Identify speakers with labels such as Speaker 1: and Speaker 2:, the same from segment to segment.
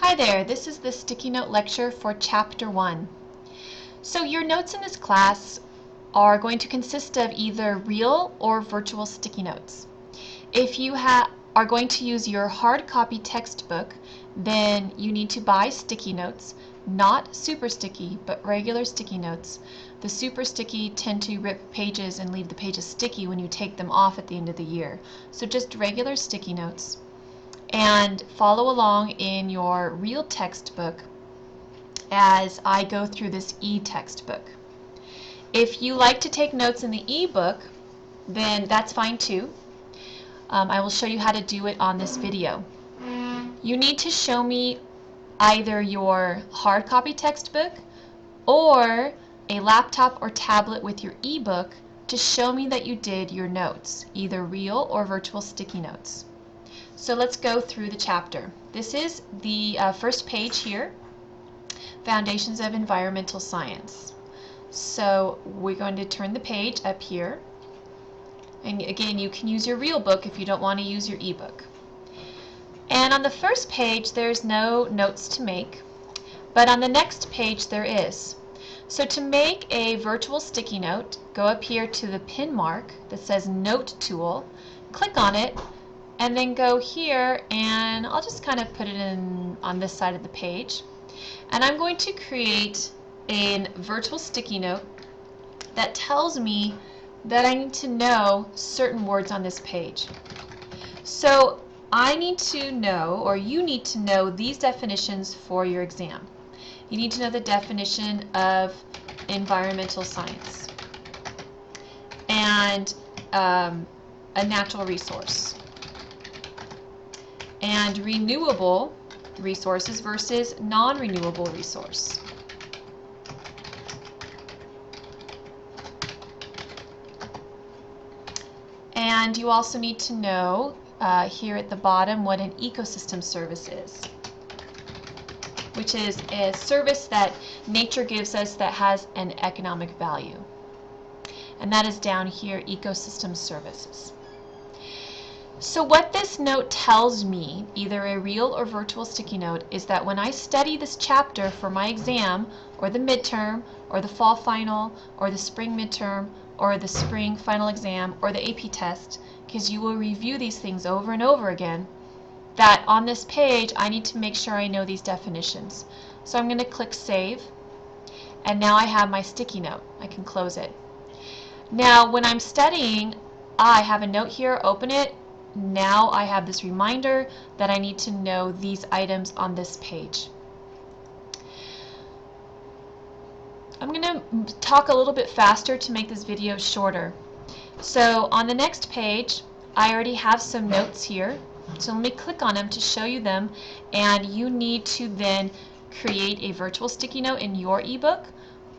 Speaker 1: Hi there, this is the sticky note lecture for Chapter 1. So your notes in this class are going to consist of either real or virtual sticky notes. If you are going to use your hard copy textbook, then you need to buy sticky notes, not super sticky, but regular sticky notes. The super sticky tend to rip pages and leave the pages sticky when you take them off at the end of the year. So just regular sticky notes. And follow along in your real textbook as I go through this e-textbook. If you like to take notes in the e-book, then that's fine too. I will show you how to do it on this video. You need to show me either your hard copy textbook or a laptop or tablet with your e-book to show me that you did your notes, either real or virtual sticky notes. So let's go through the chapter. This is the first page here, Foundations of Environmental Science. So we're going to turn the page up here. And again, you can use your real book if you don't want to use your ebook. And on the first page, there's no notes to make, but on the next page there is. So to make a virtual sticky note, go up here to the pin mark that says Note Tool, click on it, and then go here, and I'll just kind of put it in on this side of the page. And I'm going to create a virtual sticky note that tells me that I need to know certain words on this page. So I need to know, or you need to know, these definitions for your exam. You need to know the definition of environmental science and a natural resource, and renewable resources versus non-renewable resource. And you also need to know here at the bottom what an ecosystem service is, which is a service that nature gives us that has an economic value. And that is down here, ecosystem services. So what this note tells me, either a real or virtual sticky note, is that when I study this chapter for my exam, or the midterm, or the fall final, or the spring midterm, or the spring final exam, or the AP test, because you will review these things over and over again, that on this page I need to make sure I know these definitions. So I'm going to click Save, and now I have my sticky note. I can close it. Now when I'm studying, I have a note here, open it. Now I have this reminder that I need to know these items on this page. I'm going to talk a little bit faster to make this video shorter. So on the next page, I already have some notes here. So let me click on them to show you them, and you need to then create a virtual sticky note in your ebook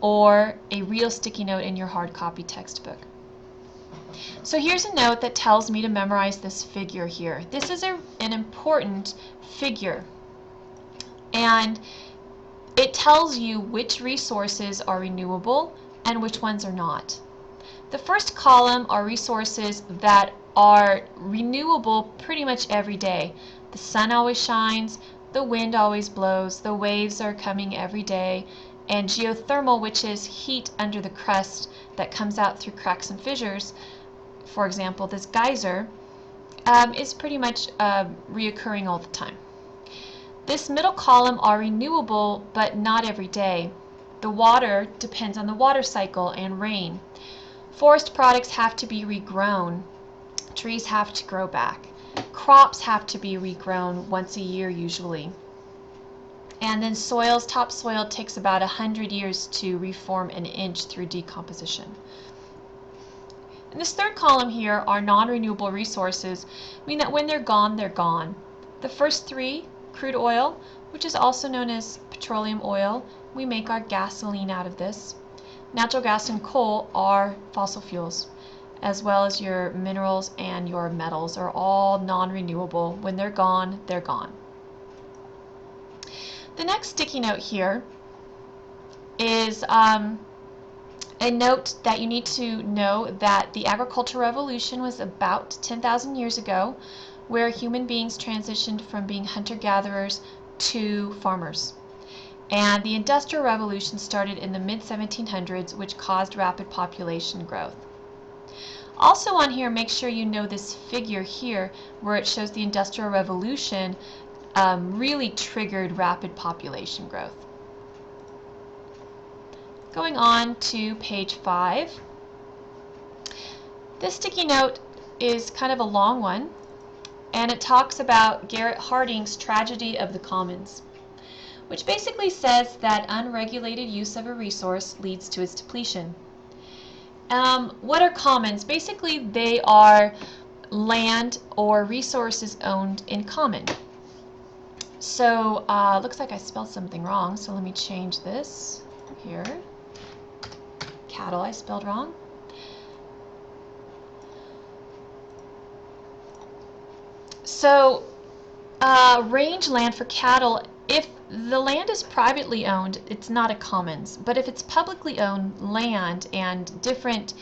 Speaker 1: or a real sticky note in your hard copy textbook. So here's a note that tells me to memorize this figure here. This is an important figure, and it tells you which resources are renewable and which ones are not. The first column are resources that are renewable pretty much every day. The sun always shines, the wind always blows, the waves are coming every day, and geothermal, which is heat under the crust that comes out through cracks and fissures. For example, this geyser is pretty much reoccurring all the time. This middle column are renewable, but not every day. The water depends on the water cycle and rain. Forest products have to be regrown. Trees have to grow back. Crops have to be regrown once a year usually. And then soils, topsoil takes about 100 years to reform an inch through decomposition. And this third column here are non-renewable resources, mean that when they're gone, they're gone. The first three, crude oil, which is also known as petroleum oil, we make our gasoline out of this. Natural gas and coal are fossil fuels, as well as your minerals and your metals are all non-renewable. When they're gone, they're gone. The next sticky note here is a note that you need to know that the agricultural revolution was about 10,000 years ago, where human beings transitioned from being hunter-gatherers to farmers. And the Industrial Revolution started in the mid-1700s, which caused rapid population growth. Also on here, make sure you know this figure here where it shows the Industrial Revolution really triggered rapid population growth. Going on to page 5. This sticky note is kind of a long one, and it talks about Garrett Harding's Tragedy of the Commons, which basically says that unregulated use of a resource leads to its depletion. What are commons? Basically, they are land or resources owned in common. So, looks like I spelled something wrong, so let me change this here. Cattle, I spelled wrong. So, rangeland for cattle, if the land is privately owned, it's not a commons. But if it's publicly owned land and different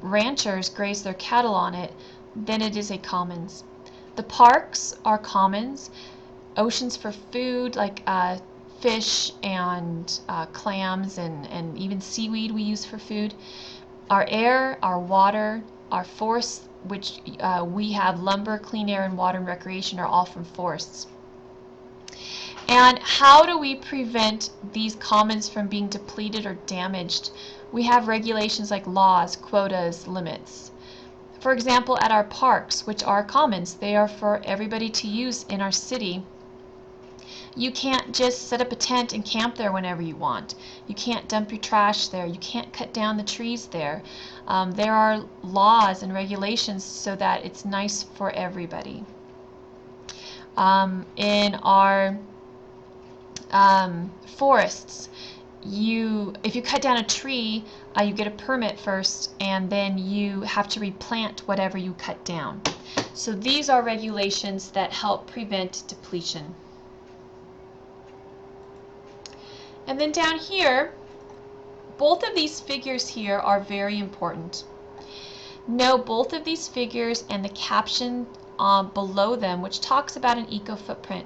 Speaker 1: ranchers graze their cattle on it, then it is a commons. The parks are commons. Oceans for food, like fish and clams and even seaweed we use for food. Our air, our water, our forests, which we have lumber, clean air, and water and recreation are all from forests. And how do we prevent these commons from being depleted or damaged? We have regulations like laws, quotas, limits. For example, at our parks, which are commons, they are for everybody to use in our city. You can't just set up a tent and camp there whenever you want. You can't dump your trash there. You can't cut down the trees there. There are laws and regulations so that it's nice for everybody. In our forests, if you cut down a tree, you get a permit first, and then you have to replant whatever you cut down. So these are regulations that help prevent depletion. And then down here, both of these figures here are very important. Know both of these figures and the caption below them, which talks about an eco footprint.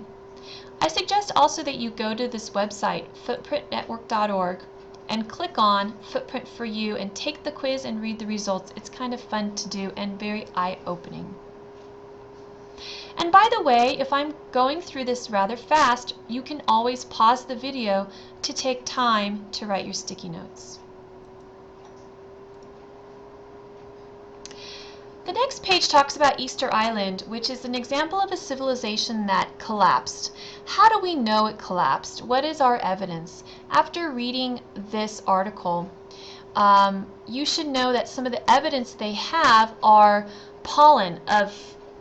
Speaker 1: I suggest also that you go to this website, footprintnetwork.org, and click on Footprint for You and take the quiz and read the results. It's kind of fun to do and very eye-opening. And by the way, if I'm going through this rather fast, you can always pause the video to take time to write your sticky notes. The next page talks about Easter Island, which is an example of a civilization that collapsed. How do we know it collapsed? What is our evidence? After reading this article, you should know that some of the evidence they have are pollen of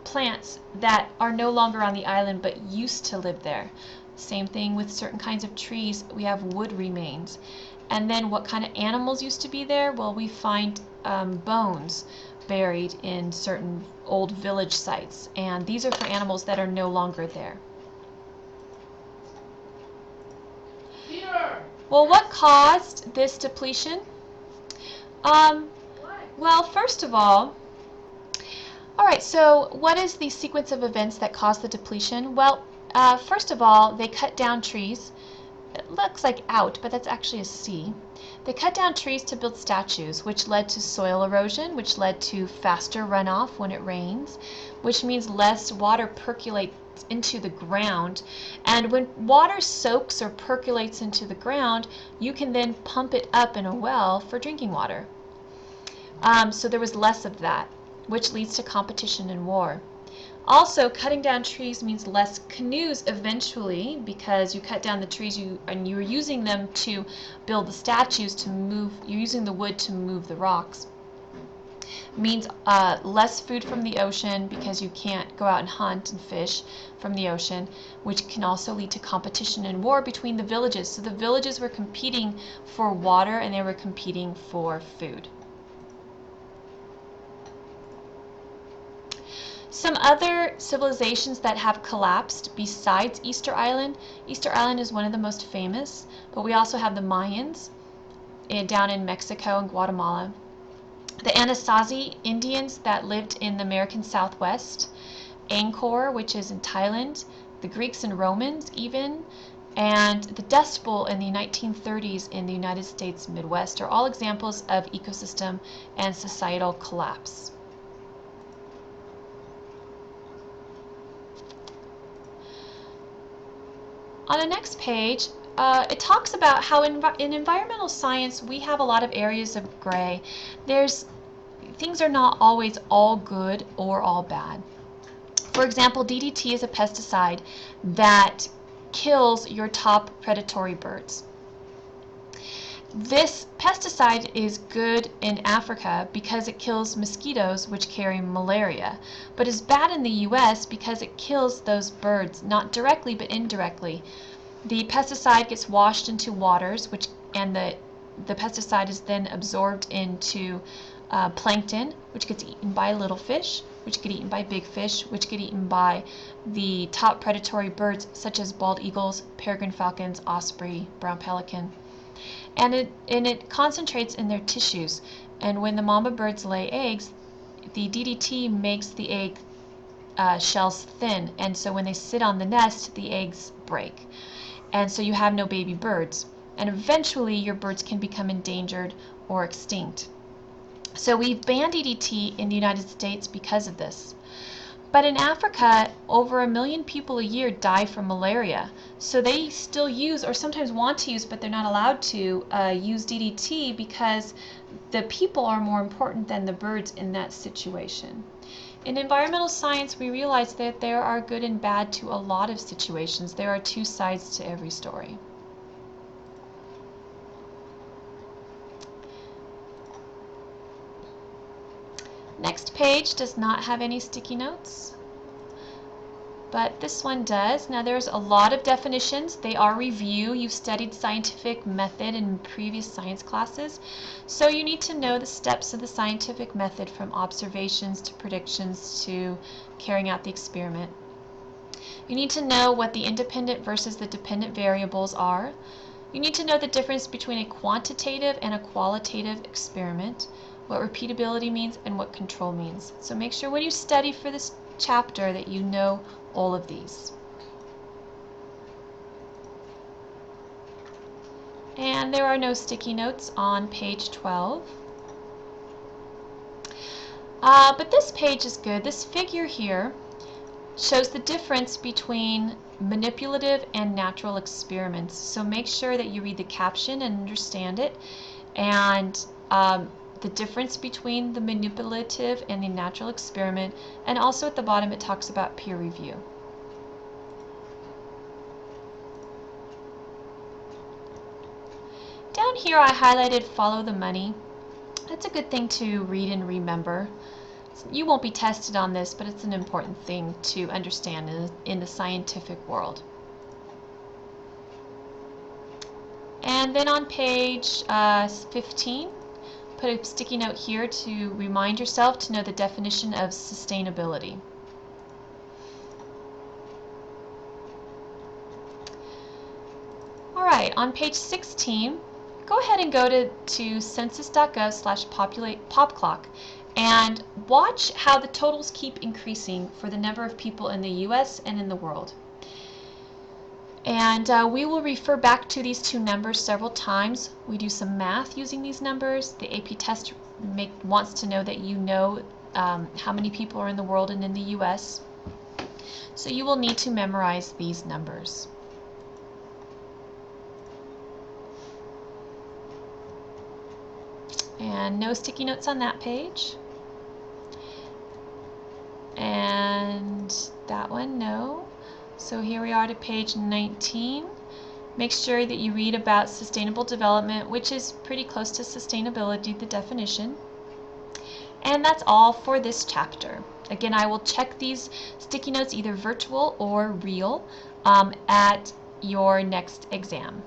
Speaker 1: plants that are no longer on the island but used to live there. Same thing with certain kinds of trees. We have wood remains. And then what kind of animals used to be there? Well, we find bones buried in certain old village sites, and these are for animals that are no longer there. Well, what caused this depletion? Well, first of all, so what is the sequence of events that caused the depletion? Well, first of all, they cut down trees. It looks like out, but that's actually a C. They cut down trees to build statues, which led to soil erosion, which led to faster runoff when it rains, which means less water percolates into the ground. And when water soaks or percolates into the ground, you can then pump it up in a well for drinking water. So there was less of that, which leads to competition and war. Also, cutting down trees means less canoes eventually, because you cut down the trees and you're using them to build the statues to move, you're using the wood to move the rocks. Means less food from the ocean, because you can't go out and hunt and fish from the ocean, which can also lead to competition and war between the villages. So the villages were competing for water and they were competing for food. Some other civilizations that have collapsed besides Easter Island. Easter Island is one of the most famous, but we also have the Mayans down in Mexico and Guatemala. The Anasazi Indians that lived in the American Southwest. Angkor, which is in Thailand. the Greeks and Romans even, and the Dust Bowl in the 1930s in the United States Midwest are all examples of ecosystem and societal collapse. On the next page, it talks about how in environmental science we have a lot of areas of gray. Things are not always all good or all bad. For example, DDT is a pesticide that kills your top predatory birds. This pesticide is good in Africa because it kills mosquitoes which carry malaria, but is bad in the US because it kills those birds, not directly but indirectly. The pesticide gets washed into waters, and the pesticide is then absorbed into plankton, which gets eaten by little fish, which get eaten by big fish, which get eaten by the top predatory birds such as bald eagles, peregrine falcons, osprey, brown pelican. And it concentrates in their tissues. And when the mama birds lay eggs, the DDT makes the egg shells thin. And so when they sit on the nest, the eggs break. And so you have no baby birds. And eventually your birds can become endangered or extinct. So we've banned DDT in the United States because of this. But in Africa, over 1 million people a year die from malaria. So they still use, or sometimes want to use, but they're not allowed to use DDT because the people are more important than the birds in that situation. In environmental science, we realize that there are good and bad to a lot of situations. There are two sides to every story. Next page does not have any sticky notes, but this one does. Now there's a lot of definitions. They are review. You've studied scientific method in previous science classes, so you need to know the steps of the scientific method from observations to predictions to carrying out the experiment. You need to know what the independent versus the dependent variables are. You need to know the difference between a quantitative and a qualitative experiment, what repeatability means, and what control means. So make sure when you study for this chapter that you know all of these. And there are no sticky notes on page 12. But this page is good. This figure here shows the difference between manipulative and natural experiments. So make sure that you read the caption and understand it, and the difference between the manipulative and the natural experiment, and also at the bottom it talks about peer review. Down here I highlighted follow the money. That's a good thing to read and remember. You won't be tested on this, but it's an important thing to understand in the scientific world. And then on page 15, put a sticky note here to remind yourself to know the definition of sustainability. Alright, on page 16, go ahead and go to census.gov/popclock and watch how the totals keep increasing for the number of people in the US and in the world. And we will refer back to these two numbers several times. We do some math using these numbers. The AP test wants to know that you know how many people are in the world and in the US. So you will need to memorize these numbers. And no sticky notes on that page. And that one, no. So here we are to page 19. Make sure that you read about sustainable development, which is pretty close to sustainability, the definition. And that's all for this chapter. Again, I will check these sticky notes, either virtual or real, at your next exam.